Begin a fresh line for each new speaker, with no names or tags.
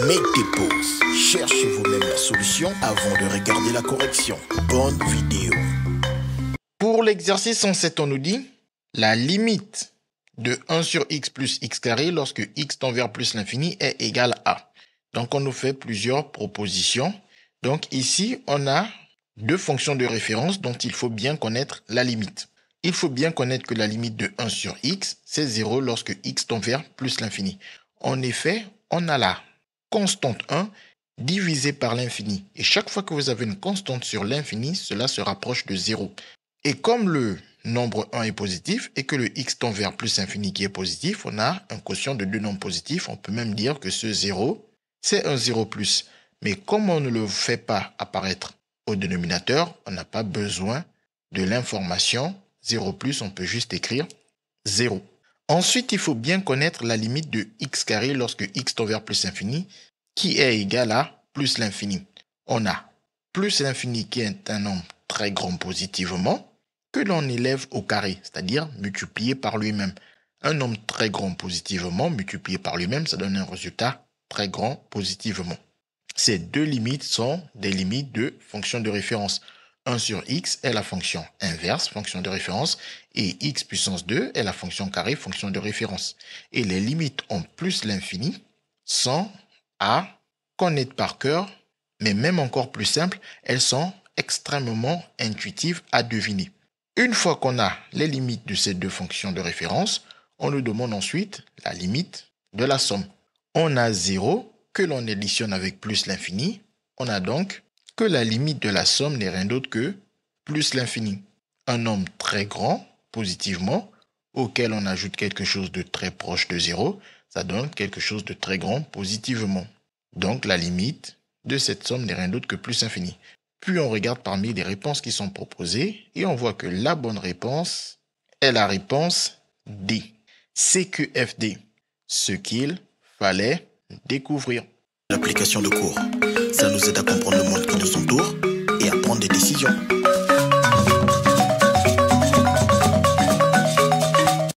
Mettez pause, cherchez vous-même la solution avant de regarder la correction. Bonne vidéo.
Pour l'exercice 107, on nous dit la limite de 1 sur x plus x carré lorsque x tend vers plus l'infini est égal à. Donc on nous fait plusieurs propositions. Donc ici, on a deux fonctions de référence dont il faut bien connaître la limite. Il faut bien connaître que la limite de 1 sur x, c'est 0 lorsque x tend vers plus l'infini. En effet, on a la constante 1 divisée par l'infini. Et chaque fois que vous avez une constante sur l'infini, cela se rapproche de 0. Et comme le nombre 1 est positif et que le x tend vers plus infini qui est positif, on a un quotient de deux nombres positifs. On peut même dire que ce 0, c'est un 0 plus. Mais comme on ne le fait pas apparaître au dénominateur, on n'a pas besoin de l'information 0 plus, on peut juste écrire 0. Ensuite, il faut bien connaître la limite de x carré lorsque x tend vers plus infini, qui est égal à plus l'infini. On a plus l'infini qui est un nombre très grand positivement, que l'on élève au carré, c'est-à-dire multiplié par lui-même. Un nombre très grand positivement multiplié par lui-même, ça donne un résultat très grand positivement. Ces deux limites sont des limites de fonction de référence. 1 sur x est la fonction inverse, fonction de référence, et x puissance 2 est la fonction carré, fonction de référence. Et les limites en plus l'infini sont à connaître par cœur, mais même encore plus simple, elles sont extrêmement intuitives à deviner. Une fois qu'on a les limites de ces deux fonctions de référence, on nous demande ensuite la limite de la somme. On a 0 que l'on additionne avec plus l'infini. On a donc que la limite de la somme n'est rien d'autre que plus l'infini. Un nombre très grand, positivement, auquel on ajoute quelque chose de très proche de 0, ça donne quelque chose de très grand, positivement. Donc la limite de cette somme n'est rien d'autre que plus infini. Puis on regarde parmi les réponses qui sont proposées et on voit que la bonne réponse est la réponse D. CQFD, ce qu'il fallait découvrir.
L'application de cours, ça nous aide à comprendre le monde qui nous entoure et à prendre des décisions.